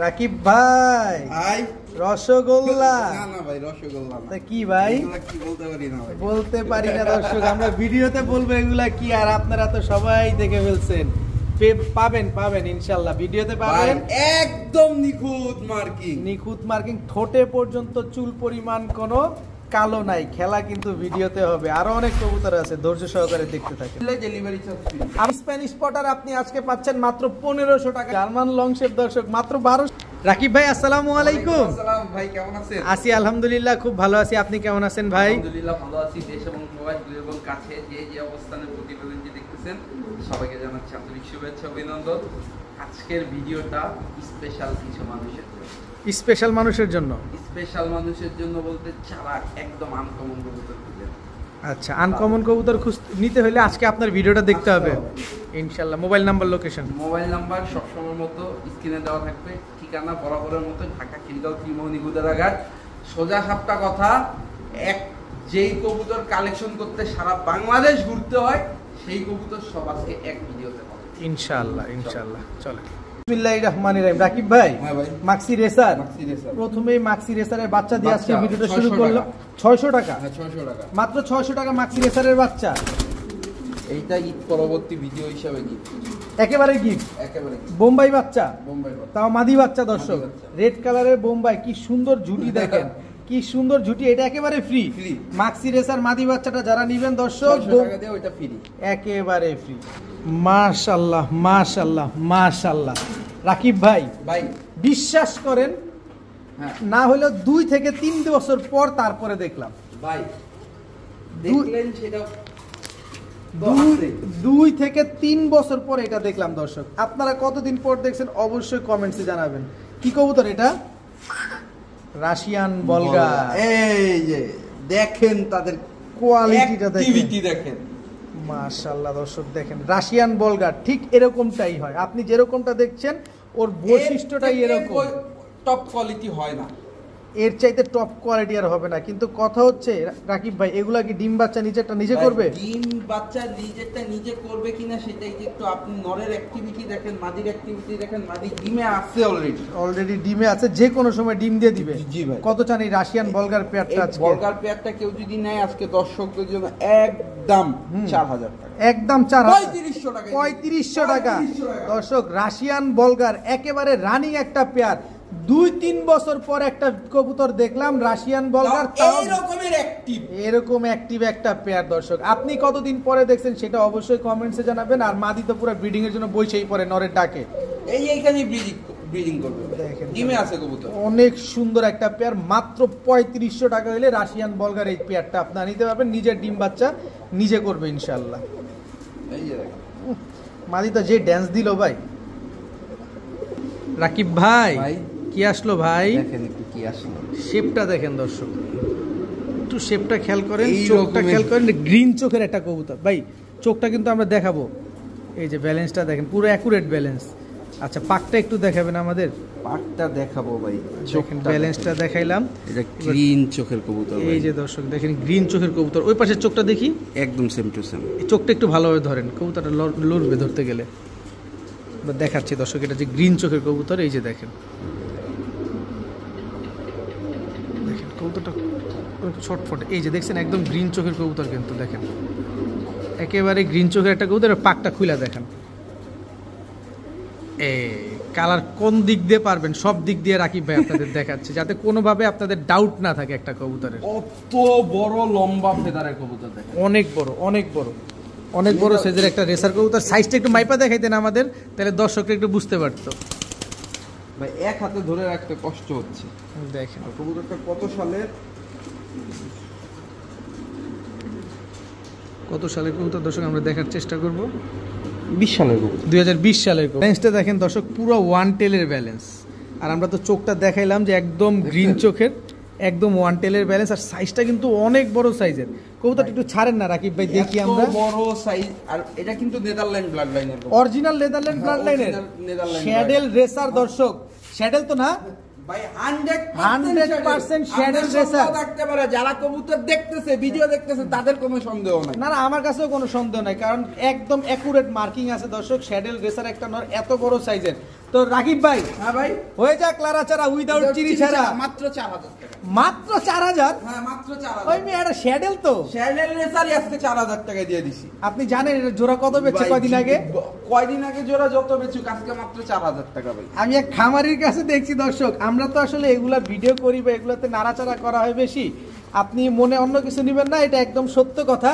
রাকিব ভাই ভাই রসগোল্লা না না ভাই রসগোল্লা না কি ভাই এগুলা কি বলতে পারি না ভাই বলতে পারি না দর্শক আমরা ভিডিওতে বলবো এগুলা কি আর আপনারা তো সবাই দেখে ফেলছেন পাবেন পাবেন ইনশাআল্লাহ ভিডিওতে পাবেন একদম নিখুঁত মার্কিং ঠোঁটে পর্যন্ত চুল পরিমাণ কোনো কালো নাই খেলা কিন্তু ভিডিওতে হবে আরো অনেক কবুতর আছে ধৈর্য সহকারে দেখতে থাকেন ডেলিভারি চার্জ ফ্রি আর স্প্যানিশ পটার আপনি আজকে পাচ্ছেন মাত্র 1500 টাকা জার্মান লং শেপ দর্শক মাত্র 1200 রাকিব ভাই আসসালামু আলাইকুম আসসালাম ভাই কেমন আছেন আছি আলহামদুলিল্লাহ খুব ভালো আছি আপনি কেমন আছেন ভাই আলহামদুলিল্লাহ ভালো আছি দেশ এবং প্রবাস দুই এবং কাছে যে যে অবস্থানে প্রতিবেদনটি দেখতেছেন সবাইকে জানাচ্ছি আন্তরিক শুভেচ্ছা অভিনন্দন আজকের ভিডিওটা স্পেশাল কিছু মানুষের জন্য স্পেশাল মানুষের জন্য বলতে যারা একদম আনকমন কবুতর খুঁজে আচ্ছা আনকমন কবুতর নিতে হলে আজকে আপনার ভিডিওটা দেখতে হবে ইনশাআল্লাহ mobile number location mobile number সবসময়ের মতো স্ক্রিনে দেওয়া থাকবে ঠিকানা বরাবরের মতো ঢাকা খিলগাঁও ত্রিমোহনী গুদারাঘাট সোজা সাপটা কথা যেই কবুতর কালেকশন করতে সারা বাংলাদেশ ঘুরতে হয় সেই কবুতর সব আজকে এক ভিডিওতে পাবে ইনশাআল্লাহ চলে বিসমিল্লাহির রহমানির রহিম রাকিব ভাই মাক্সি রেসার প্রথমেই মাক্সি রেসারের বাচ্চা দিয়ে আজকে ভিডিওটা শুরু করলাম 600 টাকা হ্যাঁ 600 টাকা মাত্র 600 টাকা মাক্সি রেসারের বাচ্চা এইটা ঈদ পরবর্তী ভিডিও হিসাবে গিফট একেবারে বোম্বাই বাচ্চা তাও মাদি বাচ্চা দর্শক রেড কালারের বোম্বাই কি সুন্দর ঝুটি দেখেন কি সুন্দর ঝুটি এটা একেবারে ফ্রি মাক্সি রেসার মাদি বাচ্চাটা যারা নেবেন দর্শক টাকা দিয়ে ওটা ফ্রি একেবারে ফ্রি মাশাআল্লাহ মাশাআল্লাহ মাশাআল্লাহ রাকিব ভাই বিশ্বাস করেন না হলেও 2 থেকে 3 বছর পর তারপরে দেখলাম ভাই দেখলেন সেটা 2 থেকে 3 বছর পর এটা দেখলাম দর্শক আপনারা কতদিন পর দেখছেন অবশ্যই কমেন্টসে জানাবেন কি কবুতর এটা রাশিয়ান বলগা এই যে দেখেন তাদের কোয়ালিটিটা দেখেন মাশাআল্লাহ দর্শক দেখেন রাশিয়ান বলগা ঠিক এরকমটাই হয় আপনি যেরকমটা দেখছেন ওর বৈশিষ্ট্যটাই এরকম টপ কোয়ালিটি হয় না এর চাইতে টপ কোয়ালিটি আর হবে না কিন্তু কথা হচ্ছে রাকিব ভাই এগুলা কি ডিম বাচ্চা নিজেরটা নিজে করবে ডিম বাচ্চা নিজেরটা নিজে করবে কিনা সেটাই একটু আপনি নরের অ্যাক্টিভিটি দেখেন মাদির অ্যাক্টিভিটি দেখেন মাদি ডিমে আছে অলরেডি ডিমে আছে যে কোনো সময় ডিম দিয়ে দিবে জি ভাই কত চান এই রাশিয়ান বলগার পেয়ারটা আজকে বলগার পেয়ারটা কেউ যদি নেয় আজকে দর্শকদের জন্য একদম 4000 টাকা একদম 3500 টাকা দর্শক রাশিয়ান বলগার একেবারে রানিং একটা পেয়ার 2-3 বছর পর একটা কবুতর দেখলাম রাশিয়ান বলগার এরকম অ্যাক্টিভ একটা পেয়ার দর্শক আপনি কতদিন পরে দেখছেন সেটা অবশ্যই কমেন্টসে জানাবেন আর মাদি তো পুরো ব্রিডিং এর জন্য বইছেই পরে নরের ডাকে এইখানে ব্রিডিং করবে দেখেন ডিমে আছে কবুতর অনেক সুন্দর একটা পেয়ার মাত্র 3500 টাকা হলে রাশিয়ান বলগার এই পেয়ারটা আপনারা নিতে পারবেন নিজের ডিম বাচ্চা নিজে করবে ইনশাআল্লাহ এই যে দেখেন মাদি তো যে ড্যান্স দিল ভাই রাকিব ভাই কি আসলো ভাই দেখেন একটু কি আসলো শেপটা দেখেন দর্শক একটু শেপটা খেয়াল করেন চোখটা খেয়াল করেন গ্রিন চোখের একটা কবুতর ভাই চোখটা কিন্তু আমরা দেখাবো এই যে ব্যালেন্সটা দেখেন পুরো অ্যাকুরেট ব্যালেন্স আচ্ছা পাকটা একটু দেখাবেন আমাদের পাকটা দেখাবো ভাই চোখের ব্যালেন্সটা দেখাইলাম এটা গ্রিন চোখের কবুতর এই যে দর্শক দেখেন গ্রিন চোখের কবুতর ওই পাশের চোখটা দেখি একদম সেম টু সেম এই চোখটা একটু ভালোভাবে ধরেন কবুতরটা লড়বে ধরতে গেলে দেখাচ্ছি দর্শক এটা যে গ্রিন চোখের কবুতর এই যে দেখেন কবুতরটা ছটফট এই যে দেখছেন একদম গ্রিন চোখের কবুতর কিন্তু দেখেন একেবারে গ্রিন চোখের একটা কবুতর পাকটা খুলে দেখেন কালার কোন দিক দিয়ে পারবেন সব দিক দিয়ে রাকিব ভাই আপনাদের দেখাচ্ছে যাতে কোনোভাবে আপনাদের ডাউট না থাকে একটা কবুতরের কত বড় লম্বা ফেদারের কবুতর দেখেন অনেক বড় সাইজের একটা রেসার কবুতর সাইজটা একটু মাইপা দেখাইতেন আমাদের তাহলে দর্শকরা একটু বুঝতে পারতো ভাই এক হাতে ধরে রাখতে কষ্ট হচ্ছে দেখেন কবুতরটা কত সালের কবুতর দর্শক আমরা দেখার চেষ্টা করব 20 সালের কবুতর 2020 সালের কবুতর ব্যালেন্সটা দেখেন দর্শক পুরো ওয়ান টেলের ব্যালেন্স আর আমরা তো চোখটা দেখাইলাম যে একদম গ্রিন চোখের একদম ওয়ান টেলের ব্যালেন্স আর সাইজটা কিন্তু অনেক বড় সাইজের কবুতরটা একটু ছাড়েন না রাকিব ভাই দেখি আমরা বড় সাইজ আর এটা কিন্তু নেদারল্যান্ড ব্লাড লাইনের অরিজিনাল নেদারল্যান্ড ব্লাড লাইনের শ্যাডেল রেসার দর্শক শ্যাডেল তো না ভাই 100% শ্যাডেল রেসার থাকতে পারে যারা কবুতর দেখতেছে ভিডিও দেখতেছে তাদের কোনো সন্দেহ নাই না আমার কাছেও কোনো সন্দেহ নাই কারণ একদম অ্যাকুরেট মার্কিং আছে দর্শক শ্যাডেল রেসার একটা নর এত বড় সাইজের তো রাকিব ভাই, হ্যাঁ ভাই, হয়ে যাক লারাচারা উইদাউট চিনি ছাড়া মাত্র 4000 টাকা। মাত্র 4000? হ্যাঁ মাত্র 4000। ওই মেয়ে এটা শ্যাডেল তো, শ্যাডেল রেসারই আজকে 4000 টাকা দিয়ে দিছি। আপনি জানেন এটা জোড়া কত বেচছে কয়দিন আগে? কয়দিন আগে জোড়া যত বেচুক আজকে মাত্র 4000 টাকা ভাই। আমি এক খামারির কাছে দেখছি দর্শক, আমরা তো আসলে এগুলা ভিডিও করি বা এগুলাতে নাড়াচাড়া করা হয় বেশি, আপনি মনে অন্য কিছু নেবেন না, এটা একদম সত্য কথা।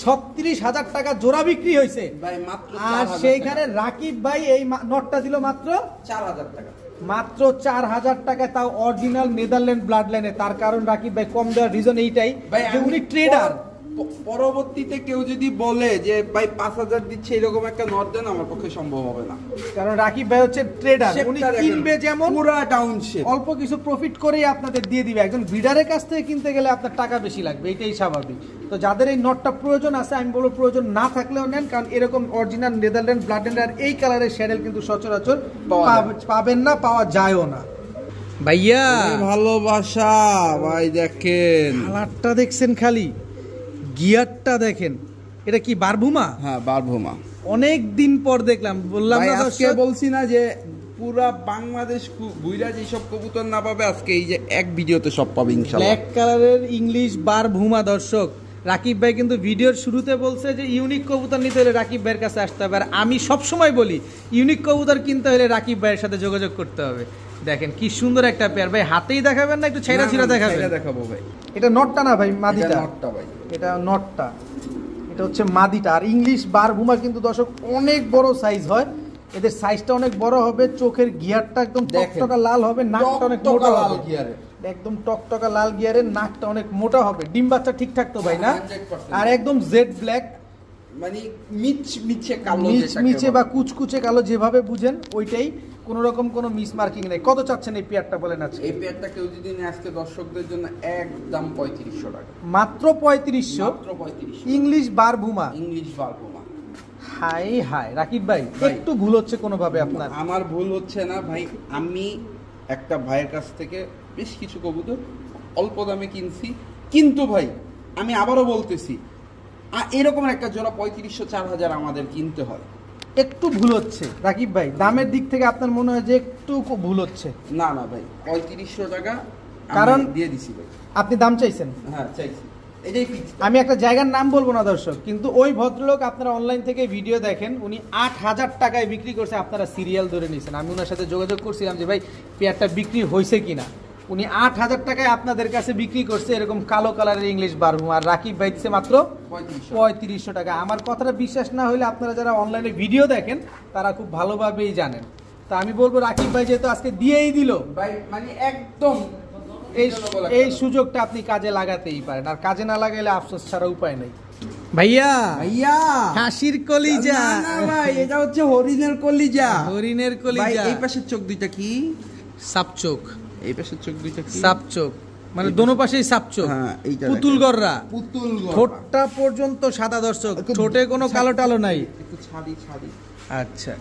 36,000 টাকা জোড়া বিক্রি হয়েছে ভাই মাত্র। আর সেইখানে রাকিব ভাই এই নটটা দিল মাত্র 4000 টাকা। মাত্র 4000 টাকা, তাও অরিজিনাল নেদারল্যান্ড ব্লাড লাইনে। তার কারণ রাকিব ভাই কম দেওয়ার রিজন এইটাই যে উনি ট্রেডার। পরবর্তীতে কেউ যদি বলে যে ভাই 5000 দিচ্ছে এরকম একটা নট দেন, আমার পক্ষে সম্ভব হবে না, কারণ রাকিব ভাই হচ্ছে ট্রেডার। উনি কিনবে যেমন পুরো টাউনশিপ অল্প কিছু প্রফিট করেই আপনাদের দিয়ে দিবে। একজন ব্রিডারের কাছ থেকে কিনতে গেলে আপনার টাকা বেশি লাগবে, এটাই স্বাভাবিক। তো যাদের এই নটটা প্রয়োজন আছে, আমি বলবো প্রয়োজন না থাকলেও নেন, কারণ এরকম অরিজিনাল নেদারল্যান্ড ব্লাড লাইনের এই কালারের শ্যাডেল কিন্তু সচরাচর পাবেন না, পাওয়া যায়ও না। ভাইয়া ভালোবাসা ভাই, দেখেন কালারটা দেখছেন, খালি গিয়ারটা দেখেন, এটা কি বারভুমা? হ্যাঁ বারভুমা। অনেক দিন পর দেখলাম, বললাম না আজকে বলছি না যে পুরা বাংলাদেশ বুইরা যেসব কবুতর না পাবে আজকে এই যে এক ভিডিওতে সব পাবে ইনশাআল্লাহ। ব্ল্যাক কালারের ইংলিশ বারভুমা। দর্শক রাকিব ভাই কিন্তু ভিডিওর শুরুতে বলছে যে ইউনিক কবুতর নিতে হলে রাকিব ভাইয়ের কাছে আসতে হবে, আর আমি সবসময় বলি ইউনিক কবুতর কিনতে হলে রাকিব ভাইয়ের সাথে যোগাযোগ করতে হবে। দেখেন কি সুন্দর একটা পেয়ার। ভাই হাতেই দেখাবেন না, একটু ছেঁড়া ছিঁড়া দেখাবেন? দেখাবো ভাই। এটা নটটা না ভাই, মাদিটা? নটটা ভাই, এটা নটটা, এটা হচ্ছে মাদিটা। আর ইংলিশ বারভুমা কিন্তু দর্শক অনেক বড় সাইজ হয়, এদের সাইজটা অনেক বড় হবে, চোখের গিয়ারটা একদম টকটকা লাল হবে, নাকটা অনেক মোটা হবে, একদম টকটকা লাল গিয়ারের, নাকটা অনেক মোটা হবে। ডিম বাচ্চা ঠিকঠাক তো ভাই না? আর একদম জেড ব্ল্যাক, মানে মিচমিচে কালো, মিচমিচে বা কুচকুচে কালো যেভাবে বুঝেন ওইটাই, কোন রকম কোনো মিস মার্কিং নেই। কত চাচ্ছেন এই পেয়ারটা বলেন আজকে? এই পেয়ারটা কেউ যদি নেয় আজকে দর্শকদের জন্য একদম 3500 টাকা। মাত্র 3500? মাত্র 3500। ইংলিশ বারভুমা। ইংলিশ বারভুমা। হাই হাই রাকিব ভাই, একটু ভুল হচ্ছে কোনোভাবে আপনার? আমার ভুল হচ্ছে না ভাই, আমি একটা ভাইয়ের কাছ থেকে বেশ কিছু কবুতর অল্প দামে কিনছি, কিন্তু ভাই আমি আবারও বলতেছি এরকম একটা জোড়া 3500-4000 আমাদের কিনতে হয়। একটু ভুল হচ্ছে রাকিব ভাই, দামের দিক থেকে আপনার মনে হয় যে একটু ভুল হচ্ছে? না না ভাই, 3500 টাকা কারণ দিয়ে দিছি ভাই। আপনি দাম চাইছেন? হ্যাঁ চাইছি, এটাই ফিক্স। আমি একটা জায়গার নাম বলবো না দর্শক, কিন্তু ওই ভদ্রলোক আপনারা অনলাইন থেকে ভিডিও দেখেন, উনি 8000 টাকায় বিক্রি করছে, আপনারা সিরিয়াল ধরে নিয়েছেন। আমি ওনার সাথে যোগাযোগ করছিলাম যে ভাই পেয়ারটা বিক্রি হয়েছে কিনা, উনি 8000 টাকায় আপনাদের কাছে বিক্রি করছে এরকম কালো কালারের ইংলিশ বারভুমা। আর রাকিব ভাই দিচ্ছে মাত্র 3500 টাকা। আমার কথাটা বিশ্বাস না হলে আপনারা যারা অনলাইনে ভিডিও দেখেন তারা খুব ভালোভাবেই জানেন। তা আমি বলবো রাকিব ভাই যেহেতু আজকে দিয়েই দিল ভাই, মানে একদম এই সুযোগটা আপনি কাজে লাগাতেই পারেন, আর কাজে না লাগাইলে আফসোস ছাড়া উপায় নেই। ভাইয়া ভাইয়া হাসির কলিজা। না ভাই, এটা হচ্ছে হরিণের কলিজা। হরিণের কলিজা। এই পাশের চোখ দুইটা কি? সাপ চোখ। এই পাশের চোখ দুইটা কি? সাপ চোখ, মানে দোনো পাশেই সাপ চোখ। হ্যাঁ, এইটা পুতুল গররা। পুতুল গররা। ঠোঁটটা পর্যন্ত সাদা দর্শক, ঠোঁটে কোনো কালো টালো নাই। একটু ছাদি ছাদি। আচ্ছা,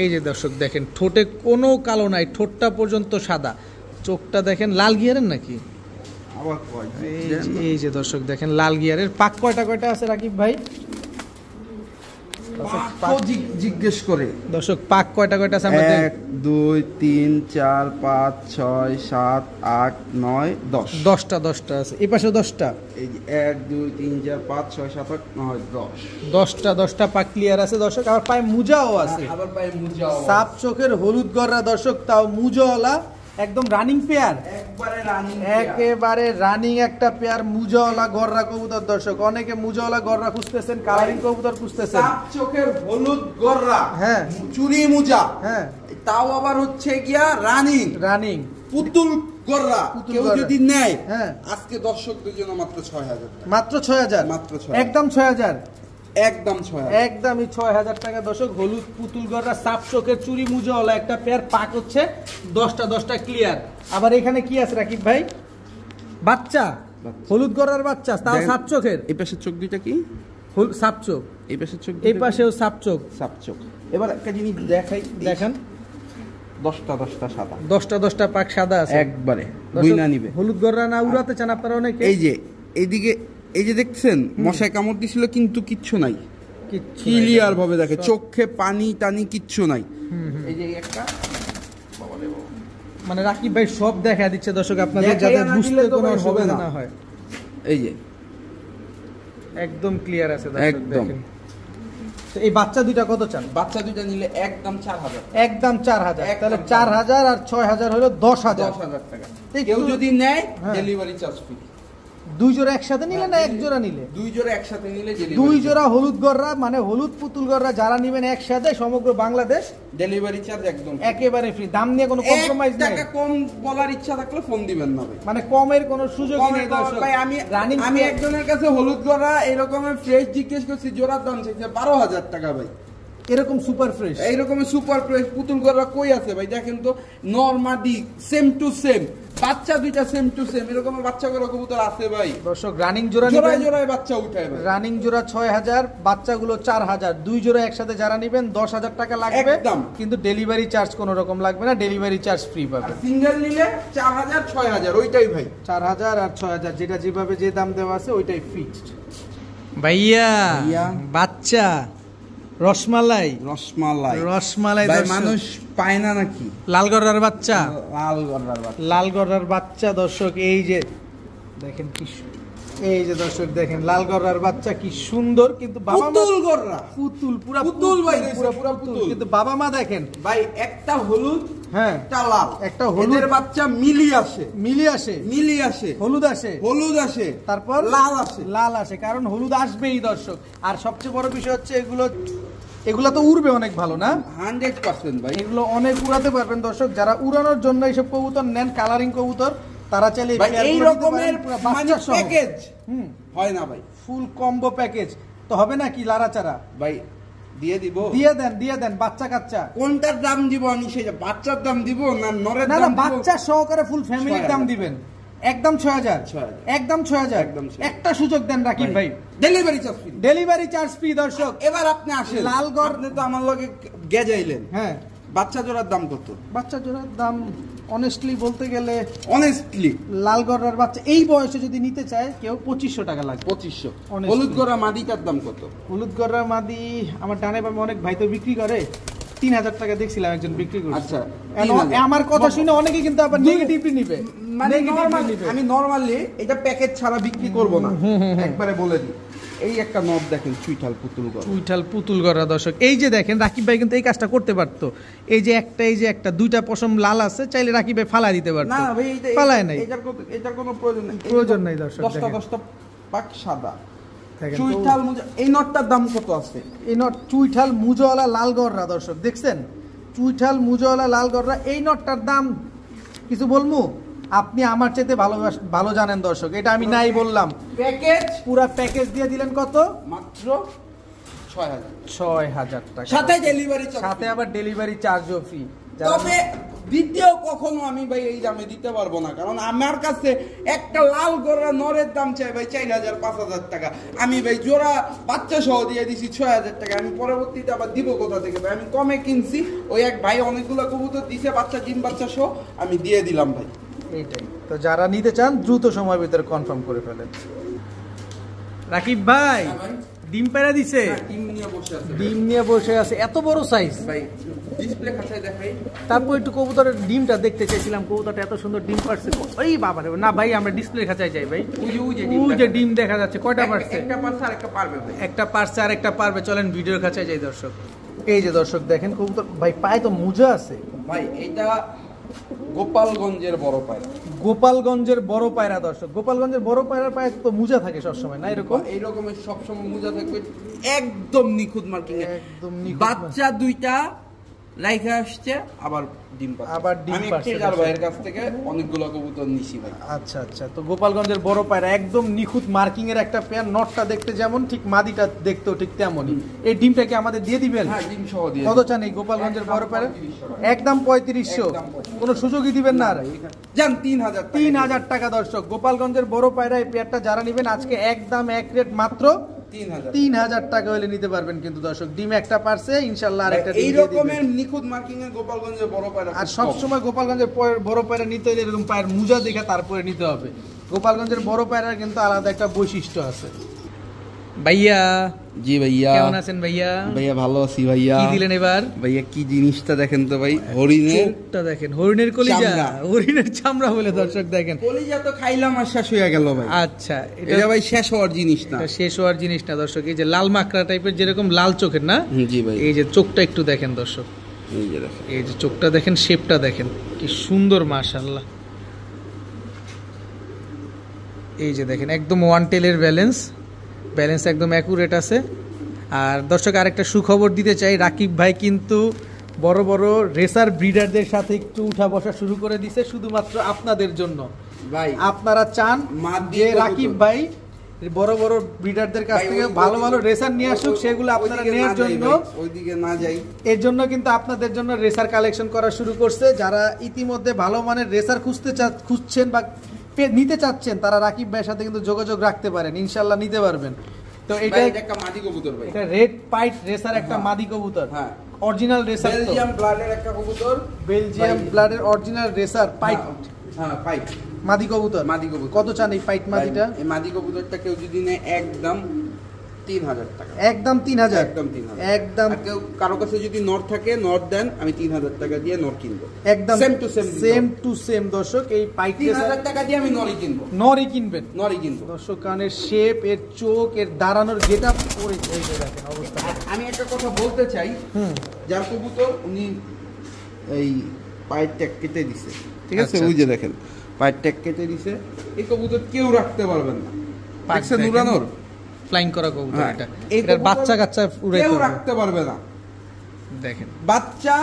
এই যে দর্শক দেখেন ঠোঁটে কোনো কালো নাই, ঠোঁটটা পর্যন্ত সাদা, চোখটা দেখেন লাল গিয়ারের নাকি? আবার কয়? এই যে দর্শক দেখেন লাল গিয়ারের। পাক কয়টা কয়টা আছে রাকিব ভাই? জিজ্ঞেস করে দর্শক পাক কয়টা কয়টা আছে আমাদের? 1 2 3 4 5 6 7 8 9 10। 10টা আছে। এই পাশে 10টা। এই যে 1 2 3 4 5 6 7 8 9 10। 10টা পাক ক্লিয়ার আছে দর্শক। আবার পায়ে মুজাও আছে। আবার পায়ে মুজাও। সাপ চোখের হলুদ গররা দর্শক, তাও মুজাওয়ালা, একদম রানিং পেয়ার, একেবারে রানিং একটা পেয়ার মুজাওয়ালা গররা কবুতর দর্শক। অনেকে মুজাওয়ালা গররা খুঁজতেছেন, কালারিং কবুতর খুঁজতেছেন। সাপ চোখের হলুদ গররা, হ্যাঁ, চুরি মুজা, হ্যাঁ, তাও আবার হচ্ছে গিয়া রানিং পুতুল গররা। কেউ যদি নেয়, হ্যাঁ, আজকে দর্শকদের জন্য মাত্র 6000 টাকা। মাত্র 6000? মাত্র 6000, একদম 6000, একদম 6000, একদমই 6000 টাকা দর্শক। হলুদ পুতুল গররা সাপ চোখের চুরি মুজাওয়ালা একটা পেয়ার, পাক হচ্ছে 10টা ক্লিয়ার। আবার এখানে কি আছে রাকিব ভাই? বাচ্চা, হলুদ গররার বাচ্চা, তাও সাপ চোখের। এই পাশের চোখ দুইটা কি? সাপ চোখ। এই পাশের চোখ, এই পাশেও সাপ চোখ। সাপ চোখ। এবার একটা জিনিস দেখাই, দেখেন 10টা সাদা, 10টা পাক সাদা আছে একবারে। বুইনা নিবে হলুদ গররা না উড়াতে চান আপনারা অনেকে? এই যে এইদিকে, এই যে দেখছেন মশায় কামড় দিছিল কিন্তু কিচ্ছু নাই, ক্লিয়ার ভাবে দেখে, চোখে পানি টানি কিচ্ছু নাই। এই যে একটা মানে রাকিব ভাই সব দেখা দিচ্ছে দর্শক আপনাদের, যাতে বুঝতে কোনো অসুবিধা না হয়। এই যে একদম ক্লিয়ার আছে দর্শক একদম। দেখেন। তো এই বাচ্চা দুইটা কত চান? বাচ্চা দুইটা নিলে একদম 4000, একদম 4000। তাহলে 4000 আর 6000 হলো 10000 টাকা। কেউ যদি নেয় হ্যাঁ। Delivery charge free. দুই জোড়া একসাথে নিলে না এক জোড়া নিলে? দুই জোড়া একসাথে নিলে দুই জোড়া হলুদ গররা মানে হলুদ পুতুল গররা যারা নেবেন একসাথে সমগ্র বাংলাদেশ ডেলিভারি চার্জ একদম একেবারে ফ্রি। দাম নিয়ে কোনো কম্প্রোমাইজ নাই। টাকা কম বলার ইচ্ছা থাকলে ফোন দিবেন না ভাই, মানে কমের কোনো সুযোগই নেই দর্শক ভাই। আমি একজনের কাছে হলুদ গররা এরকমের ফ্রেশ জিজ্ঞেস করছি, জোড়ার দাম চাইছে 12000 টাকা ভাই। এরকম সুপার ফ্রেশ, এইরকমের সুপার ফ্রেশ পুতুল গররা কই আছে ভাই? দেখেন তো, নরমাদি সেম টু সেম, বাচ্চা দুইটা সেম টু সেম, এরকম বাচ্চা গররা কবুতর আছে ভাই দর্শক। রানিং জোড়া জোড়ায় জোড়ায় বাচ্চা উঠায় ভাই। রানিং জোড়া 6000, বাচ্চাগুলো 4000। দুই জোড়া একসাথে যারা নেবেন 10000 টাকা লাগবে একদম। কিন্তু ডেলিভারি চার্জ কোনো রকম লাগবে না, ডেলিভারি চার্জ ফ্রি পাবেন। সিঙ্গেল নিলে 4000 6000 ওইটাই ভাই। 4000 আর 6000 যেটা যেভাবে যে দাম দেওয়া আছে ওইটাই ফিক্সড। ভাইয়া বাচ্চা রসমালাই রসমালাই ভাই, মানুষ পায় না নাকি? লাল গড়ার বাচ্চা, লাল গড়ার বাচ্চা, লাল গড়ার বাচ্চা দর্শক। এই যে দেখেন কি এই যে দর্শক দেখেন লাল গড়ার বাচ্চা কি সুন্দর, কিন্তু বাবা মা পুতুল গড়া, পুতুল পুরা পুতুল ভাই, পুরা পুতুল, কিন্তু বাবা মা দেখেন ভাই একটা হলুদ হ্যাঁ একটা লাল, একটা হলুদের বাচ্চা মিলি আসে হলুদ আসে তারপর লাল আসে কারণ হলুদ আসবেই দর্শক। আর সবচেয়ে বড় বিষয় হচ্ছে এগুলো তো উড়বে অনেক ভালো না, 100% ভাই। এগুলো অনেক উড়াতে পারবেন দর্শক। যারা উড়ানোর জন্য এইসব কবুতর নেন, কালারিং কবুতর, তারা চাইলে এই রকমের প্যাকেজ হয় না ভাই, ফুল কম্বো প্যাকেজ তো হবে না কি লারাচারা ভাই? দিয়ে দেন বাচ্চা কাচ্চা। কোনটার দাম দিব আমি? সেটা বাচ্চার দাম দিব না নরের না দাম দিব? বাচ্চা সহকারে ফুল ফ্যামিলির দাম দিবেন একদম 6000, একদম 6000। একটা সুযোগ দেন রাকিব ভাই, ডেলিভারি চার্জ ফ্রি দর্শক। এবার আপনি আসেন লালগড়, আপনি তো আমার লগে গেজাইলেন। হ্যাঁ, বাচ্চা জোড়ার দাম কত? বাচ্চা জোড়ার দাম অনেস্টলি বলতে গেলে লাল গড়ার বাচ্চা এই বয়সে যদি নিতে চায় কেউ 2500 টাকা লাগবে। 2500। হলুদ গড়া মাদিটার দাম কত? হলুদ গড়া মাদি আমার ডানে বামে অনেক ভাই তো বিক্রি করে, 3000 টাকা দেখছিলাম একজন বিক্রি করছে। আচ্ছা, আমার কথা শুনে অনেকে কিন্তু আবার নেগেটিভলি নিবে। আমি নরমালি এটা প্যাকেজ ছাড়া বিক্রি করব না, একবারে বলে দিই। এই একটা নব দেখেন, চুইঠাল পুতুল গড়া দর্শক। এই যে দেখেন রাকিব ভাই কিন্তু এই কাজটা করতে পারতো। এই যে একটা দুইটা পশম লাল আছে, চাইলে রাকিব ভাই ফালা দিতে পারতো। না ভাই, ফালায় নাই, এটার কোনো প্রয়োজন নাই দর্শক। 10টা পাক সাদা চুইঠাল মুজা। এই নটটার দাম কত আছে? এই নট চুইঠাল মুজওয়ালা লাল গড়রা দর্শক, দেখছেন চুইঠাল মুজওয়ালা লাল গড়রা। এই নটটার দাম কিছু বলবো, আপনি আমার চাইতে ভালো জানেন দর্শক, এটা আমি নাই বললাম। পুরা প্যাকেজ দিয়ে দিলেন কত? মাত্র 6000 টাকা, সাথে আবার ডেলিভারি চার্জও ফ্রি। তবে দ্বিতীয় কখনো আমি ভাই এই দামে দিতে পারবো না, কারণ আমার কাছে একটা লাল গড়া নরের দাম চাই ভাই 4000 5000 টাকা। আমি ভাই জোড়া বাচ্চা সহ দিয়ে দিছি 6000 টাকা। আমি পরবর্তীতে আবার দিব কোথা থেকে ভাই? আমি কমে কিনছি, ওই এক ভাই অনেকগুলো কবুতর দিছে বাচ্চা, ডিম বাচ্চা সহ আমি দিয়ে দিলাম ভাই। এইটাই তো, যারা নিতে চান দ্রুত সময়ের ভিতরে কনফার্ম করে ফেলেন। রাকিব ভাই ডিম পেড়া দিছে, ডিম নিয়ে বসে আছে, এত বড় সাইজ ভাই। ডিসপ্লে খাঁচায় দেখাই, তারপর একটু কবুতরের ডিমটা দেখতে চাইছিলাম, কবুতরটা এত সুন্দর ডিম পারছে। ওই বাবা রে, না ভাই আমরা ডিসপ্লে খাঁচায় যাই ভাই। ওই যে ডিম দেখা যাচ্ছে, কয়টা পারছে? একটা পারছে আর একটা পারবে ভাই, একটা পারছে আর একটা পারবে। চলেন ভিডিওর খাঁচায় যাই দর্শক। এই যে দর্শক দেখেন কবুতর ভাই, পায়ে তো মুজা আছে ভাই। এইটা গোপালগঞ্জের বড় পায়রা, গোপালগঞ্জের বড় পায়রা দর্শক। গোপালগঞ্জের বড় পায়রার পায়ে তো মুজা থাকে সবসময় না? এইরকমের সবসময় মুজা থাকবে, একদম নিখুঁত মার্কিং, একদম বাচ্চা দুইটা রাইখা আসছে, আবার ডিম পাচ্ছে। ভাইয়ের কাছ থেকে অনেকগুলো কবুতর নিছি ভাই। আচ্ছা আচ্ছা, তো গোপালগঞ্জের বড় পায়রা একদম নিখুঁত মার্কিং এর একটা পেয়ার। নটটা দেখতে যেমন, ঠিক মাদিটা দেখতেও ঠিক তেমনই। এই ডিমটাকে আমাদের দিয়ে দিবেন? হ্যাঁ, ডিম সহ দিয়ে। কত চান এই গোপালগঞ্জের বড় পায়রা? একদম 3500, কোনো সুযোগই দিবেন না? জান 3000 টাকা দর্শক। গোপালগঞ্জের বড় পায়রা এই পেয়ারটা যারা নেবেন আজকে একদম এক রেট মাত্র 3000 টাকা হলে নিতে পারবেন কিন্তু দর্শক। ডিম একটা পারছে, ইনশাআল্লাহ আরেকটা ডিম দিয়ে দিবেন। এই রকমের নিখুঁত মার্কিং এর গোপালগঞ্জের বড় পায়রা। আর সব সময় গোপালগঞ্জের বড় পায়রা নিতে হলে এরকম পায়ের মুজা দেখে তারপরে নিতে হবে। গোপালগঞ্জের বড় পায়রার কিন্তু আলাদা একটা বৈশিষ্ট্য আছে। ভাইয়া জি ভাইয়া, কেমন আছেন ভাইয়া? ভাইয়া ভালো আছি ভাইয়া। কি দিলেন এবার? ভাইয়া কি জিনিসটা দেখেন তো ভাই, হরিণের চোখটা দেখেন, হরিণের কলিজা, চামড়া। হরিণের চামড়া বলে দর্শক দেখেন। কলিজা তো খাইলাম আর শেষ হয়ে গেল ভাই। আচ্ছা, এটা ভাই শেষ হওয়ার জিনিস না, এটা শেষ হওয়ার জিনিস না দর্শক। এই যে লাল মাকড়া টাইপের, যেরকম লাল চোখের না, জি ভাই। এই যে চোখটা একটু দেখেন দর্শক, এই যে দেখেন, এই যে চোখটা দেখেন, শেপটা দেখেন কি সুন্দর, মাশাআল্লাহ। এই যে দেখেন একদম ওয়ান টেলের ব্যালেন্স একদম অ্যাকুরেট আছে। আর দর্শক আরেকটা সুখবর দিতে চাই, রাকিব ভাই কিন্তু বড় বড় রেসার ব্রিডারদের সাথে একটু উঠা বসা শুরু করে দিছে শুধুমাত্র আপনাদের জন্য ভাই আপনারা চান যে রাকিব ভাই বড় বড় ব্রিডারদের কাছ থেকে ভালো ভালো রেসার নিয়ে আসুক, সেগুলো আপনারা নেওয়ার জন্য ওইদিকে না যাই, এর জন্য কিন্তু আপনাদের জন্য রেসার কালেকশন করা শুরু করছে। যারা ইতিমধ্যে ভালো মানের রেসার খুঁজছেন বা নিতে চাচ্ছেন, তারা রাকিব ভাইয়ের সাথে কিন্তু যোগাযোগ রাখতে পারেন, ইনশাল্লাহ নিতে পারবেন। তো এটা একটা মাদি কবুতর ভাই, এটা রেড পাইট রেসার একটা মাদি কবুতর, হ্যাঁ অরিজিনাল রেসার, বেলজিয়াম ব্লাডের একটা কবুতর, বেলজিয়াম ব্লাডের অরিজিনাল রেসার পাইট, হ্যাঁ পাইট মাদি কবুতর। কত চান এই পাইট মাদিটা? এই মাদি কবুতরটা কেউ যদি নেয় একদম 3000 টাকা, একদম 3000, একদম 3000, একদম। কেউ কারো কাছে যদি নর থাকে, নর দেন, আমি 3000 টাকা দিয়ে নর কিনবো, একদম সেম টু সেম দর্শক। এই পাইট 3000 টাকা দিয়ে আমি নরই কিনবো, নরই কিনবেন, নরই কিনবো দর্শক। কানের শেপ, এর চোখ, এর দাঁড়ানোর গেটআপ করে এই যে দেখেন অবস্থা। আমি একটা কথা বলতে চাই, যার কবুতর উনি এই পায়ের ট্যাগ কেটে দিছে, ঠিক আছে, ওই যে দেখেন পায়ের ট্যাগ কেটে দিছে, এই কবুতর কেউ রাখতে পারবেন না, দেখছেন উড়ানোর ফ্লাইং করা কবুতর, এটা এই এটার বাচ্চা কাচ্চা উড়াইতে কেউ পারবে, রাখতে পারবে না। দেখেন বাচ্চা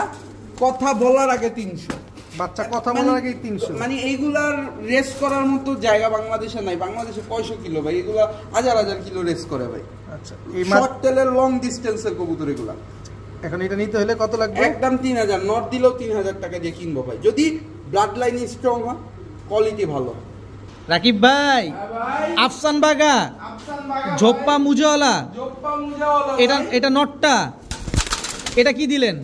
কথা বলার আগে 300, বাচ্চা কথা বলার আগে 300, মানে এইগুলার রেস করার মতো জায়গা বাংলাদেশে নাই। বাংলাদেশে 500 কিলো ভাই, এগুলা হাজার হাজার কিলো রেস করে ভাই। আচ্ছা, এই শর্ট টেলের লং ডিস্টেন্সের কবুতর এগুলা। এখন এটা নিতে হলে কত লাগবে? একদম 3000, নট দিলেও 3000 টাকা দিয়ে কিনবো ভাই, যদি ব্লাড লাইন স্ট্রং হয়, কোয়ালিটি ভালো। রাকিব ভাই, আফসান বাগা, ঝোপ্পা মুজাওয়ালা, এটা নটটা, এটা কি দিলেন?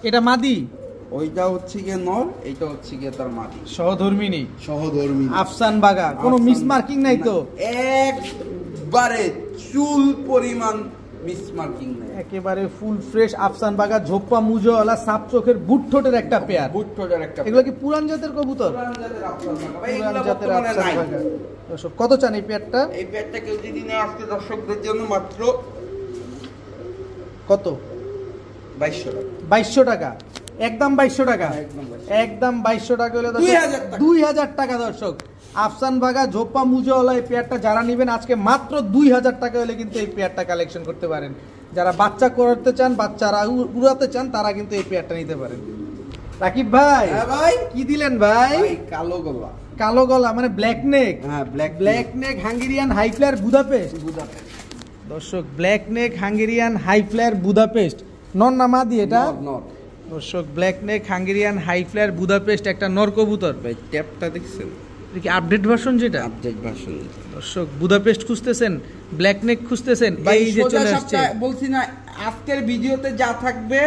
এটা মাদি, ওইটা হচ্ছে গিয়ে নর, এইটা হচ্ছে গিয়ে তার মাদি, সহধর্মিনী আফসান বাগা। কোনো মিস মার্কিং নাই তো? একবারে চুল পরিমাণ মিস মার্কিং নাই, একেবারে ফুল ফ্রেশ আফসান বাগা, ঝোপ্পা মুজাওয়ালা, সাপ চোখের বুট ঠোঁটের একটা পেয়ার। এগুলো কি পুরান জাতের কবুতর? পুরান জাতের আফসান বাগা। দর্শক কত চান এই পেয়ারটা? এই পেয়ারটা কেউ যদি নেয় আজকে দর্শকদের জন্য মাত্র কত? 2200 টাকা, একদম 2200 টাকা, একদম 2200 টাকা হলে 2000 টাকা দর্শক। আফসান বাগা, ঝোপ্পা মুজাওয়ালা এই পেয়ারটা যারা নেবেন আজকে মাত্র 2000 টাকা হলে কিন্তু এই পেয়ারটা কালেকশন করতে পারেন। যারা বাচ্চা করতে চান, বাচ্চারা উড়াতে চান, তারা কিন্তু এই পেয়ারটা নিতে পারেন। রাকিব ভাই, ভাই কি দিলেন ভাই? কালো গলা, কালো গলা মানে ব্ল্যাক নেক, হ্যাঁ black neck Hungarian high flyer Budapest. দর্শক black neck Hungarian high flyer Budapest, নর না মাদি এটা? নর। দর্শক black neck Hungarian high flyer Budapest একটা নর কবুতর। ভাই ট্যাপটা দেখছেন? কি আপডেট ভার্সন? যেটা আপডেট ভার্সন। দর্শক বুদাপেস্ট খুঁজতেছেন, ব্ল্যাক নেক খুঁজতেছেন, এই যে চলে আসছে। বলছি না, আজকের ভিডিওতে যা থাকবে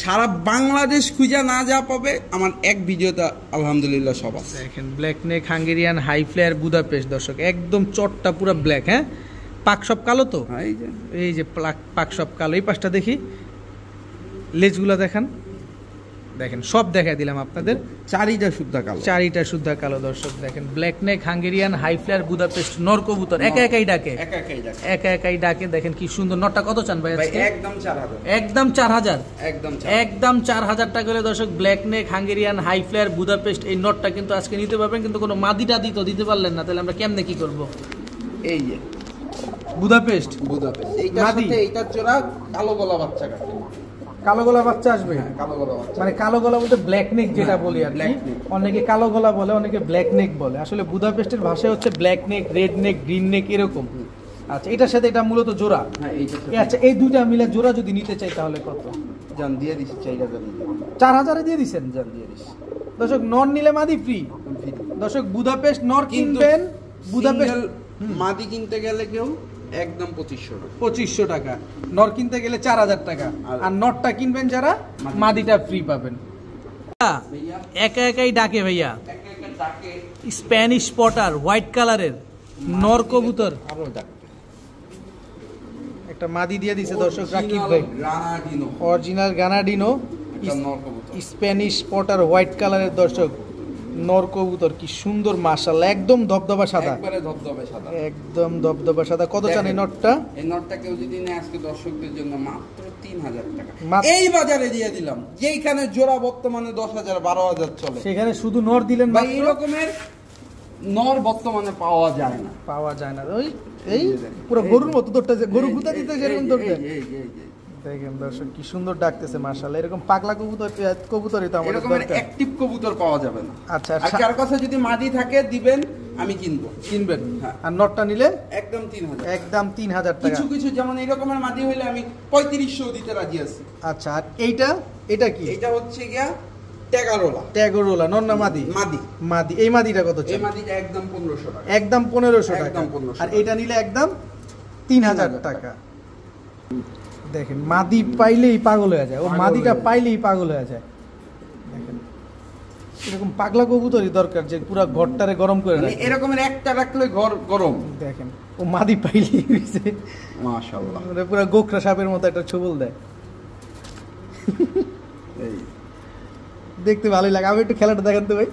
সারা বাংলাদেশ খুঁজে না যা পাবে, আমার এক ভিডিওতে আলহামদুলিল্লাহ সব আছে। দেখেন black neck Hungarian high flyer Budapest দর্শক, একদম চটটা পুরো ব্ল্যাক। হ্যাঁ, পাক সব কালো তো, এই যে পাক সব কালো। এই পাশটা দেখি, লেজগুলো দেখান, দেখেন সব দেখাই দিলাম আপনাদের, চারিটা শুদ্ধা কালো দর্শক। দেখেন black neck Hungarian high flyer Budapest নর কবুতর, একা একাই ডাকে। দেখেন কি সুন্দর। নরটা কত চান ভাই? একদম 4000, একদম 4000 টাকা হলে দর্শক black neck Hungarian high flyer Budapest এই নটটা কিন্তু আজকে নিতে পারবেন। কিন্তু কোনো মাদিটা দিতে পারলেন না, তাহলে আমরা কেমনে কি করব? এই যে বুদাপেস্ট, এইটার জোড়া কালো গলা বাচ্চা কাটে, কালো গলা বাচ্চা আসবে। মানে কালো গলা বলতে ব্ল্যাক নেক যেটা বলি আর কি, অনেকে কালো গলা বলে, অনেকে ব্ল্যাক নেক বলে। আসলে বুদাপেস্টের ভাষায় হচ্ছে ব্ল্যাক নেক, রেড নেক, গ্রিন নেক এরকম। আচ্ছা, এটার সাথে এটা মূলত জোড়া। আচ্ছা, এই দুইটা মিলে জোড়া যদি নিতে চাই তাহলে কত? জান দিয়ে দিছি, 4000 দিয়ে দিছেন। জান দিয়ে দিছি দর্শক, নর নিলে মাদি ফ্রি। দর্শক বুদাপেস্ট নর কিনবেন, বুদাপেস্ট মাদি কিনতে গেলে কেউ একদম 2500 টাকা, নর কিনতে গেলে 4000 টাকা। আর নরটা কিনবেন যারা, মাদিটা ফ্রি পাবেন। একা একাই ডাকে ভাইয়া, স্প্যানিশ স্পটার হোয়াইট কালারের নর কবুতর। একটা মাদি দিয়ে দিছে দর্শক রাকিব ভাই, গ্রানাডিনো, অরিজিনাল গ্রানাডিনো একটা নর কবুতর, স্প্যানিশ পটার হোয়াইট কালারের দর্শক নর কবুতর, কি সুন্দর মাশাআল্লাহ, একদম ধবধবা সাদা, একবারে ধবধবে সাদা, একদম ধবধবা সাদা। কত চান এই নটটা? এই নটটা কেউ যদি নেয় আজকে দর্শকদের জন্য মাত্র 3000 টাকা মাত্র- এই বাজারে দিয়ে দিলাম, যেইখানে জোড়া বর্তমানে 10,000 12,000 চলে, সেখানে শুধু নর দিলেন ভাই মাত্র? এই রকমের নর বর্তমানে পাওয়া যায় না, পাওয়া যায় না। ওই এই পুরো গরুর মতো দৌড়টা, যে গরু গুতা দিতে সেরকম দৌড়টা। দেখেন দর্শক কি সুন্দর ডাকতেছে মাশাআল্লাহ, এরকম পাগলা কবুতরই তো আমাদের এরকমের দরকার। অ্যাক্টিভ কবুতর পাওয়া যাবে না। আচ্ছা, আর কার কাছে যদি মাদি থাকে দিবেন, আমি কিনবো। কিনবেন? হ্যাঁ। আর নটটা নিলে একদম 3000, একদম 3000 টাকা। কিছু কিছু যেমন এই রকমের মাদি হইলে আমি 3500 দিতে রাজি আছি। আচ্ছা, আর এইটা, এটা কি? এটা হচ্ছে গিয়া ট্যাগারোলা, ট্যাগরোলা নর না মাদি? মাদি। মাদি। এই মাদিটা কত এই চাই? মাদিটা একদম 1500 টাকা, একদম 1500 টাকা। একদম 1500 আর এটা নিলে একদম 3000 টাকা। দেখেন মাদি পাইলেই পাগল হয়ে যায়, ও পাগল মাদিটা হয়ে যায়। পাইলেই পাগল হয়ে যায়। দেখেন এরকম পাগলা কবুতরই দরকার, যে পুরো ঘরটারে গরম করে মানে রাখে। এরকমের একটা রাখলে ঘর গরম। দেখেন ও মাদি পাইলেই হইছে, মাশাআল্লাহ, মানে পুরো গোখরা সাপের মতো একটা ছবল দেয়, এই দেখতে ভালোই লাগে। আমি একটু খেলাটা দেখান তো ভাই।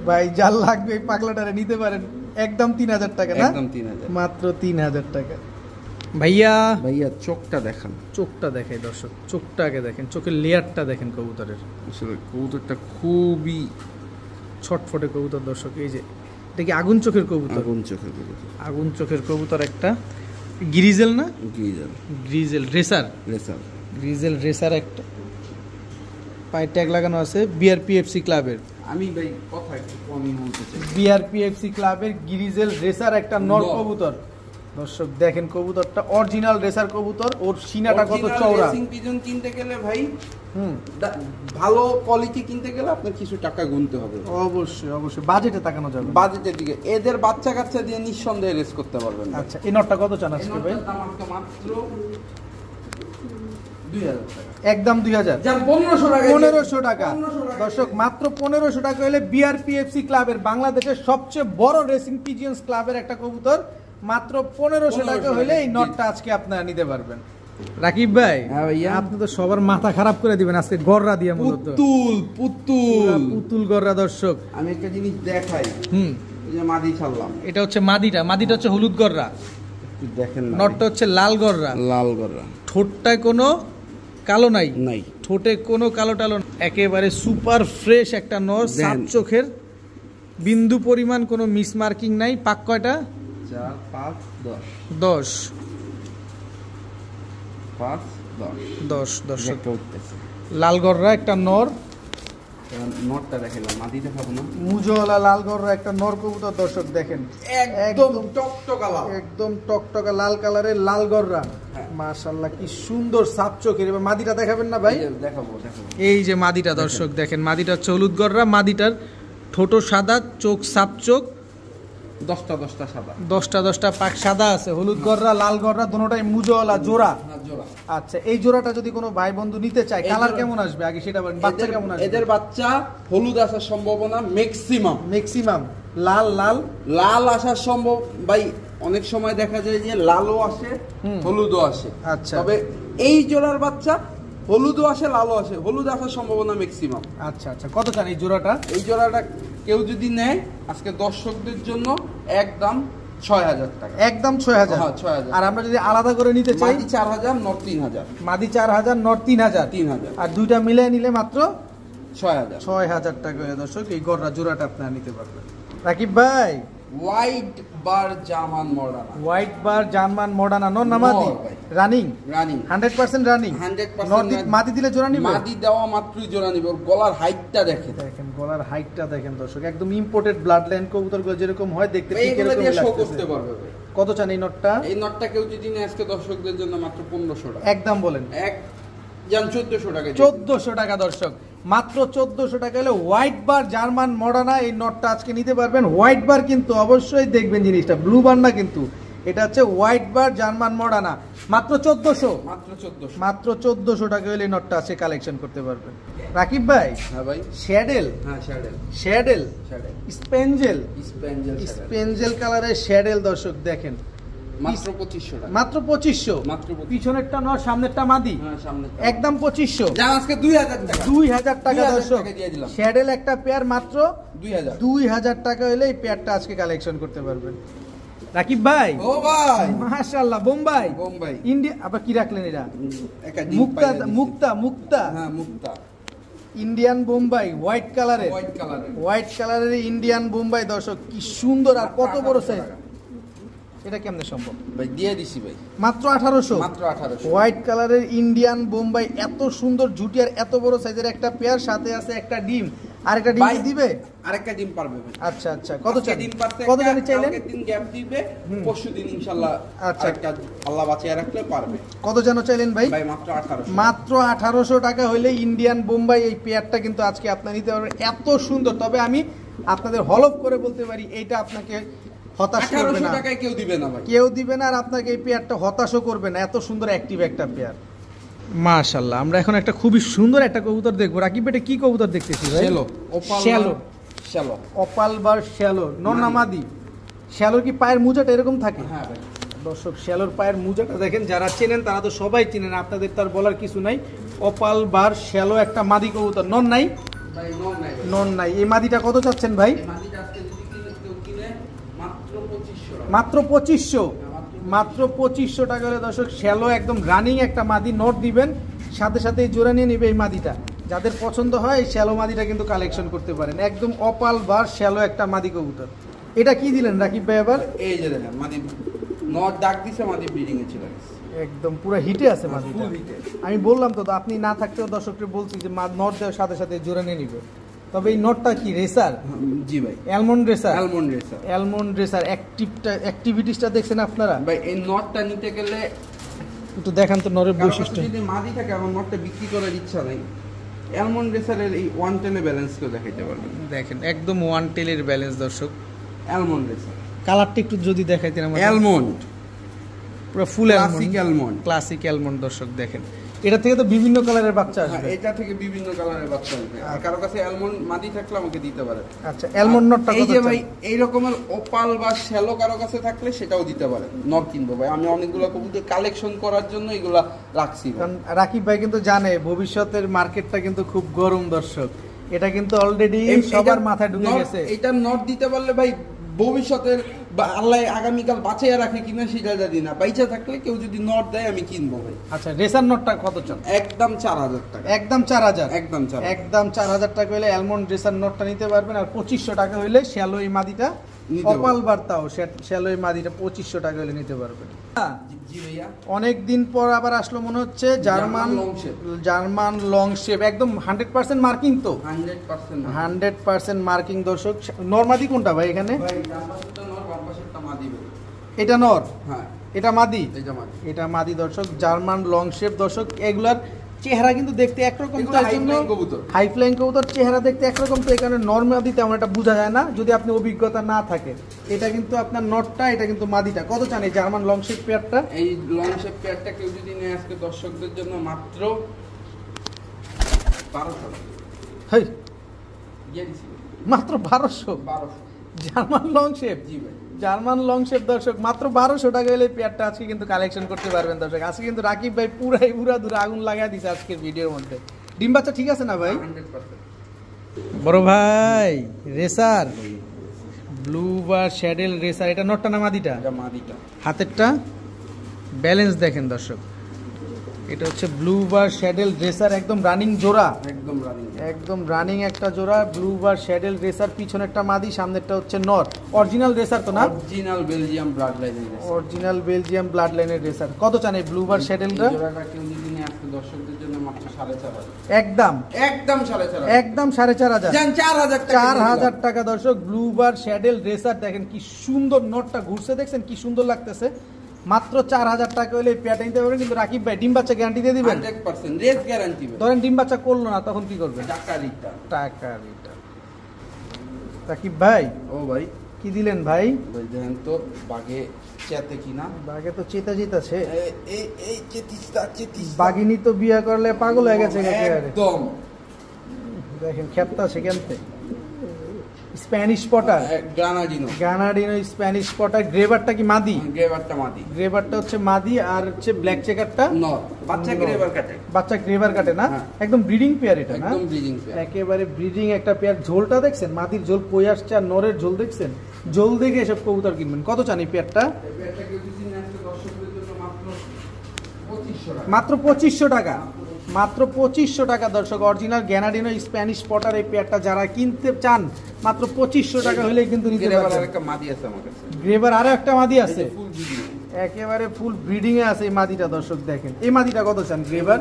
ভাই যার লাগবে এই পাগলাটারে নিতে পারেন, একদম 3000 টাকা না? একদম 3000, মাত্র 3000 টাকা। ভাইয়া ভাইয়া চোখটা দেখান, চোখটা দেখাই দর্শক, চোখটা আগে দেখেন, চোখের লেয়ারটা দেখেন কবুতরের, আসলে কবুতরটা খুবই ছটফটে কবুতর দর্শক। এই যে এটা কি আগুন চোখের কবুতর? আগুন চোখের কবুতর, আগুন চোখের কবুতর একটা। গ্রিজেল না? Geyser grizzle racer, racer, grizzle racer একটা, পায়ে ট্যাগ লাগানো আছে বিআরপিএফসি ক্লাবের। আমি ভাই কথা একটু কমই বলতে চাই, বিআরপিএফসি ক্লাবের গ্রিজেল রেসার একটা নর নর। কবুতর দর্শক। দেখেন কবুতরটা অরিজিনাল রেসার কবুতর, ওর সিনাটা কত চওড়া। রেসিং পিজন কিনতে গেলে ভাই হুম, ভালো কোয়ালিটি কিনতে গেলে আপনার কিছু টাকা গুনতে হবে, অবশ্যই অবশ্যই বাজেটে তাকানো যাবে। বাজেটের দিকে। এদের বাচ্চা কাচ্চা দিয়ে নিঃসন্দেহে রেস করতে পারবেন না। আচ্ছা, এই নটটা কত চান এই আজকে ভাই? নটটার দাম আজকে মাত্র 2000 টাকা, একদম 2000, যা 1500 টাকা, 1500 টাকা 1500 টাকা। দর্শক, মাত্র 1500 টাকা হলে বিআরপিএফসি ক্লাবের, বাংলাদেশের সবচেয়ে বড় রেসিং পিজিয়ন্স ক্লাবের একটা কবুতর, মাত্র 1500 টাকা হলে এই নটটা আজকে আপনারা নিতে পারবেন। রাকিব ভাই, হ্যাঁ ভাইয়া। আপনি তো সবার মাথা খারাপ করে দিবেন আজকে গররা দিয়ে, মূলত পুতুল পুতুল। পুতুল গররা দর্শক। আমি একটা জিনিস দেখাই, হুম, এই যে মাদি ছাড়লাম, এটা হচ্ছে মাদিটা, মাদিটা হচ্ছে হলুদ গররা, একটু দেখেন না, নটটা হচ্ছে লাল গররা। লাল গররা ঠোঁটটায় কোনো কালো নাই, নাই, ঠোঁটে কোনো কালো টালো নাই। একেবারে সুপার ফ্রেশ একটা নর, সাত দেন। চোখের, বিন্দু পরিমাণ কোনো মিস মার্কিং নাই। পাক কয়টা? 4 5 10 10 5 10 10 দর্শক। একটা উঠতেছে, লাল গররা একটা নর, নটটা দেখাইলাম, মাদি দেখাবো না, মুজওয়ালা লাল গররা একটা নর কবুতর দর্শক। দেখেন একদম টকটকা লাল, একদম টকটকা লাল কালারের লাল গররা, হ্যাঁ। মাশাআল্লাহ কি সুন্দর সাপ চোখের। এবার মাদিটা দেখাবেন না ভাই? এই যে দেখাবো দেখাবো, এই যে মাদিটা দর্শক দেখেন, মাদিটা হচ্ছে হলুদ গররা, মাদিটার ঠোঁট সাদা, চোখ সাপ চোখ, 10টা 10টা সাদা, 10টা পাক সাদা আছে। হলুদ গররা লাল গররা দুটোটাই মুজওয়ালা জোড়া। হ্যাঁ জোড়া। আচ্ছা, এই জোড়াটা যদি কোনো ভাই বন্ধু নিতে চায়, এই কালার জোড়া- কেমন আসবে আগে সেটা বলেন, বাচ্চা কেমন আসবে? এদের বাচ্চা হলুদ আসার সম্ভাবনা ম্যাক্সিমাম, ম্যাক্সিমাম লাল লাল লাল আসার সম্ভব ভাই, অনেক সময় দেখা যায় যে লালও আসে হুম। হলুদও আসে। আচ্ছা। তবে এই জোড়ার বাচ্চা হলুদও আসে লালও আসে, হলুদ আসার সম্ভাবনা ম্যাক্সিমাম। আচ্ছা আচ্ছা, কত চান এই জোড়াটা? এই জোড়াটা কেউ যদি নেয় আজকে দর্শকদের জন্য একদম 6000 টাকা, একদম 6000। হ্যাঁ, 6000। আর আমরা যদি আলাদা করে নিতে চাই, মাদি 4000 নর 3000, মাদি 4000 নর 3000, 3000 আর দুইটা মিলে নিলে মাত্র 6000। 6000 টাকা হলে দর্শক এই গররা জোড়াটা আপনারা নিতে পারবেন। রাকিব ভাই, হোয়াইট বার জামান মডার্ন, হোয়াইট বার জার্মান মডার্না নর না মাদি? নর ভাই। Running running 100% running. 100% মাদি দিলে জোড়া নিবে? মাদি দেওয়া মাত্রই জোড়া নিবে। ওর গলার হাইটটা দেখেন, দেখেন গলার হাইটটা দেখেন দর্শক, একদম ইম্পোর্টেড ব্লাড লাইন কবুতরগুলো যেরকম হয় দেখতে ঠিক এইগুলো এরকমই দিয়ে শো লাগতেছে। করতে পারবে ভাই। কত চান এই নটটা? এই নটটা কেউ যদি নেয় আজকে দর্শকদের জন্য মাত্র 1500 টাকা, একদম বলেন। এক জান 1400 টাকা, 1400 টাকা দর্শক, মাত্র 1400 টাকা হলে হোয়াইট বার জার্মান মডার্না এই নটটা আজকে নিতে পারবেন। হোয়াইট বার কিন্তু অবশ্যই দেখবেন জিনিসটা, ব্লু বার না কিন্তু, এটা হচ্ছে হোয়াইট বার জার্মান মডার্না, মাত্র 1400, মাত্র 1400। মাত্র 1400 টাকা হলে এই নটটা আছে কালেকশন করতে পারবেন। রাকিব ভাই, হ্যাঁ ভাই, শ্যাডেল, হ্যাঁ শ্যাডেল, শ্যাডেল শ্যাডেল স্পেঞ্জেল, স্পেঞ্জেল শ্যাডেল, স্পেঞ্জেল কালারের শ্যাডেল দর্শক দেখেন, মাত্র 2500 টাকা, মাত্র 2500, মাত্র 2500। পিছনেরটা নর, সামনেরটা মাদি, হ্যাঁ সামনেরটা একদম 2500। জান আজকে 2000 টাকা, 2000 টাকা 2000 দর্শক। টাকা দিয়ে দিলাম। শ্যাডেল একটা পেয়ার মাত্র 2000। 2000 টাকা হলে এই পেয়ারটা আজকে কালেকশন করতে পারবেন। রাকিব ভাই, ও ভাই মাশাআল্লাহ, বোম্বাই বোম্বাই ইন্ডিয়া, আবার কি রাখলেন এটা? একটা ডিম মুক্তা, পাইরা দিছি। মুক্তা, মুক্তা, হ্যাঁ মুক্তা, ইন্ডিয়ান বোম্বাই, হোয়াইট কালারের, হোয়াইট কালারের, হোয়াইট কালারের ইন্ডিয়ান বোম্বাই দর্শক, কি সুন্দর আর কত বড় 1800 সাইজ। টাকা। এটা কেমনে সম্ভব? ভাই দিয়ে দিছি ভাই, মাত্র 1800। মাত্র 1800। হোয়াইট কালারের ইন্ডিয়ান বোম্বাই, এত সুন্দর জুটি আর এত বড় সাইজের একটা পেয়ার, সাথে আছে একটা ডিম। আরেকটা ডিম ভাই, কি দিবে? আরেকটা ডিম পারবে ভাই। আচ্ছা আচ্ছা, কত আজকে চাই? ডিম পারতে কত একটা, জানি চাইলেন? কালকে দিন গ্যাপ দিবে, হুম। পরশুদিন ইনশাআল্লাহ আচ্ছা। আরেকটা আল্লাহ বাঁচিয়ে রাখলে পারবে। কত যেন চাইলেন ভাই? ভাই মাত্র 1800। মাত্র 1800 টাকা হইলে ইন্ডিয়ান বোম্বাই এই পেয়ারটা কিন্তু আজকে আপনার নিতে পারবেন। এত সুন্দর, তবে আমি আপনাদের হলফ করে বলতে পারি এইটা আপনাকে হতাশ করবে 1800 না, টাকায় কেউ দিবে না ভাই। কেউ দিবে না, আর আপনাকে এই পেয়ারটা হতাশও করবে না। এত সুন্দর অ্যাক্টিভ একটা পেয়ার, মাশাআল্লাহ। আমরা এখন একটা খুবই সুন্দর একটা কবুতর দেখবো। রাকিব বেটে কি কবুতর দেখতেছি ভাই? Shallow, opal shallow, shallow. Opal bar shallow, নন্নামাদি। শ্যালোর কি পায়ের মুজাটা এরকম থাকে? হ্যাঁ ভাই। দর্শক, শ্যালোর পায়ের মুজাটা দেখেন, যারা চেনেন তারা তো সবাই চিনেন, আপনাদের তার বলার কিছু নাই। অপাল বার শ্যালো একটা মাদি কবুতর, নন নাই? ভাই নন নাই ভাই। নন নাই। এই মাদিটা কত চাচ্ছেন ভাই? এই মাটিটা আজকে যদি কেউ কিনে মাত্র 2500 টাকা। মাত্র 2500, মাত্র 2500 টাকা হলে দর্শক শ্যালো একদম রানিং একটা মাদি নট দিবেন, সাথে সাথে এই জোড়া নিয়ে নিবে এই মাদিটা। যাদের পছন্দ হয় এই শ্যালো মাদিটা কিন্তু কালেকশন করতে পারেন। একদম অপাল বার শ্যালো একটা মাদি কবুতর। এটা কি দিলেন রাকিব ভাই আবার? এই যে দেখেন মাদি নট ডাক দিছে, মাদি ব্রিডিং এ ছিল। একদম পুরো হিটে আছে মাদিটা। ফুল হিটে। আমি বললাম তো, আপনি না থাকতেও দর্শককে বলছি যে নট দেওয়ার সাথে সাথে জোড়া নিয়ে নিবে। তবে এই নটটা কি রেসার? জি ভাই, almond racer. Almond racer. Almond racer অ্যাক্টিভিটিসটা দেখছেন আপনারা ভাই এই নটটা নিতে গেলে একটু দেখান তো নরের কারো কাছে বৈশিষ্ট্য। যদি মাদি থাকে, আমার নটটা বিক্রি করার ইচ্ছা নাই, অ্যালমন্ড রেসারের এই ওয়ান টেলে ব্যালেন্স করে দেখাইতে পারবেন। দেখেন একদম ওয়ান টেলের ব্যালেন্স দর্শক। অ্যালমন্ড রেসার, কালারটা একটু যদি দেখাইতেন আমাদের। অ্যালমন্ড, পুরো ফুল ক্লাসিক অ্যালমন্ড। ক্লাসিক অ্যালমন্ড দর্শক দেখেন। এটা থেকে তো বিভিন্ন কালারের বাচ্চা হ্যাঁ, আসবে। এটা থেকে বিভিন্ন কালারের বাচ্চা আসবে। আর কারো কাছে অ্যালমন্ড মাদি থাকলে আমাকে দিতে পারে। আচ্ছা, অ্যালমন্ড নটটা এই কত যে চান? ভাই এই রকমের ওপাল বা শ্যালো কারো কাছে থাকলে সেটাও দিতে পারে, নট কিনবো ভাই। আমি অনেকগুলো কবুতর কালেকশন করার জন্য এগুলা রাখছি ভাই। কারণ রাকিব ভাই কিন্তু জানে ভবিষ্যতের মার্কেটটা কিন্তু খুব গরম দর্শক। এটা কিন্তু অলরেডি সবার মাথায় ঢুকে গেছে। এটা নট দিতে পারলে ভাই ভবিষ্যতের বা আল্লাহ আগামীকাল বাঁচিয়ে রাখে কিনা সেটা জানি না, বাইচা থাকলে কেউ যদি নট দেয় আমি কিনবো ভাই। আচ্ছা, রেসার নটটা কত চান? একদম 4000 টাকা। একদম 4000। একদম 4000। একদম 4000 টাকা হলে অ্যালমন্ড রেসার নটটা নিতে পারবেন। আর 2500 টাকা হলে শ্যালো এই মাদিটা, নিতে অপাল বার্তাও শ্যালো এই মাদিটা 2500 টাকা হলে নিতে পারবেন। জি ভাইয়া। অনেক দিন পর আবার আসলো মনে হচ্ছে জার্মান জার্মান লং শেপ, একদম 100% মার্কিং তো। 100% 100% মার্কিং দর্শক। নরমাদি কোনটা ভাই এখানে? ভাই ডান পাশেরটা নর, বাম পাশেরটা মাদি ভাই। এটা নর, হ্যাঁ এটা মাদি। এটা মাদি। এটা মাদি দর্শক, জার্মান লং শেপ দর্শক। এগুলার চেহারা কিন্তু দেখতে একরকম, এগুলো তার high জন্য flying কবুতর। হাই ফ্লাইং কবুতর, চেহারা দেখতে একরকম, তো এই কারণে নরমাদি তেমন একটা বোঝা যায় না যদি আপনি অভিজ্ঞতা না থাকে। এটা কিন্তু আপনার নটটা, এটা কিন্তু মাদিটা। কত চান এই জার্মান লং শেপ পেয়ারটা? এই লং শেপ পেয়ারটা কেউ যদি নেয় আজকে দর্শকদের জন্য মাত্র 1200 হেই, দিয়ে দিছি মাত্র 1200। 1200। জার্মান লং শেপ, জি ভাই। জার্মান লং শেপ দর্শক মাত্র 1200 টাকা হলে পেয়ারটা আজকে কিন্তু কালেকশন করতে পারবেন দর্শক। আজকে কিন্তু রাকিব ভাই পুরাই পুরা দূরে আগুন লাগাই দিছে আজকের ভিডিওর মধ্যে। ডিম বাচ্চা ঠিক আছে না ভাই? 100%। বড় ভাই রেসার, ব্লু বা শ্যাডেল রেসার, এটা নটটা না মাদিটা? এটা মাদিটা। হাতেরটা ব্যালেন্স দেখেন দর্শক। এটা হচ্ছে ব্লু বার শ্যাডেল রেসার, একদম রানিং জোড়া, একদম রানিং। একদম রানিং একটা জোড়া ব্লু বার শ্যাডেল রেসার। পিছনেরটা মাদি, সামনেরটা হচ্ছে নর। অরিজিনাল রেসার তো না? অরিজিনাল বেলজিয়াম ব্লাড লাইনের রেসার। অরিজিনাল বেলজিয়াম ব্লাড লাইনের রেসার। কত চান এই ব্লু বার শ্যাডেলটা? এই জোড়াটা কেউ যদি নেয় আজকে দর্শকদের জন্য মাত্র 4500। একদম একদম 4500। একদম 4500। জান 4000 টাকা। 4000 টাকা দর্শক, ব্লু বার শ্যাডেল রেসার। দেখেন কি সুন্দর নটটা ঘুরছে, দেখছেন কি সুন্দর লাগতেছে। মাত্র 4000 টাকা হলে এই পেয়ারটা নিতে পারবেন। কিন্তু রাকিব ভাই ডিম বাচ্চা গ্যারান্টি দিয়ে দিবেন? 100% রেস গ্যারান্টি। ধরেন ডিম বাচ্চা করলো না, তখন কি করবেন? টাকা রিটার্ন। টাকা রিটার্ন। রাকিব ভাই ও ভাই কি দিলেন ভাই? ভাই দেখেন তো বাগে চেতে কিনা। বাঘে তো চেতা জিতাছে। এই এই চেতিস্তা। বাঘিনী তো বিয়া করলে পাগল হয়ে গেছে একেবারে। একদম। দেখেন খেপতা আছে কেমতে। Spanish pouter, Granadino Spanish pouter. গ্রেভারটা কি মাদি? গ্রেভারটা মাদি। গ্রেভারটা হচ্ছে মাদি, আর হচ্ছে ব্ল্যাক চেকারটা নর। বাচ্চা গ্রেভার কাটে। বাচ্চা গ্রেভার কাটে না? একদম ব্রিডিং পেয়ার এটা না? একদম ব্রিডিং পেয়ার, একেবারে ব্রিডিং একটা পেয়ার। ঝোলটা দেখছেন? মাদির ঝোল কই আসছে, আর নরের ঝোল দেখছেন? ঝোল দেখে এসব কবুতর কিনবেন। কত চান এই পেয়ারটা? মাত্র 2500 টাকা। মাত্র 2500 টাকা দর্শক। অরিজিনাল গ্যানাডিনো স্প্যানিশ পটার এই পেয়ারটা যারা কিনতে চান মাত্র 2500 টাকা হলেই কিন্তু নিতে পারবেন। গ্রেভার আরো একটা মাদি আছে, একেবারে ফুল ব্রিডিং এ আছে এই মাদিটা। দর্শক দেখেন এই মাদিটা কত চান? গ্রেভার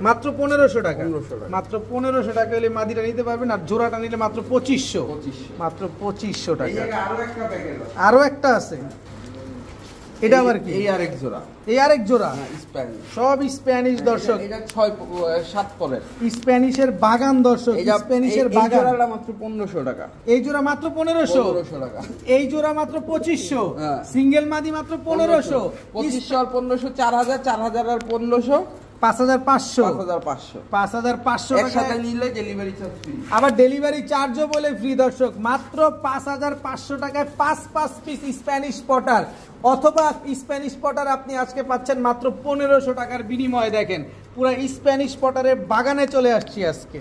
মাত্র 1500 টাকা। মাত্র 1500 টাকা হলে মাদিটা নিতে পারবেন, আর জোড়াটা নিলে মাত্র 2500। মাত্র 2500 টাকা। আরো একটা আছে, এটা আবার কি? এই আরেক জোড়া, এই আরেক জোড়া স্প্যানিশ, সব স্প্যানিশ দর্শক। এটা 6-7 পরের স্প্যানিশের বাগান দর্শক। স্প্যানিশের বাগান মাত্র 1500 টাকা। এই জোড়া মাত্র 1500 টাকা। এই জোড়া মাত্র 2500। সিঙ্গেল মাদি মাত্র 1500। 2500 আর 1500 4000, 4000 আর 1500 5500। 5500 একসাথে নিলে ডেলিভারি চার্জ ফ্রি। আবার ডেলিভারি চার্জও বলে ফ্রি দর্শক। মাত্র 5500 টাকায় 5 পিস স্প্যানিশ পটার, অথবা স্প্যানিশ পটার আপনি আজকে পাচ্ছেন মাত্র 1500 টাকার বিনিময়ে। দেখেন পুরো স্প্যানিশ পটারের বাগানে চলে আসছি আজকে।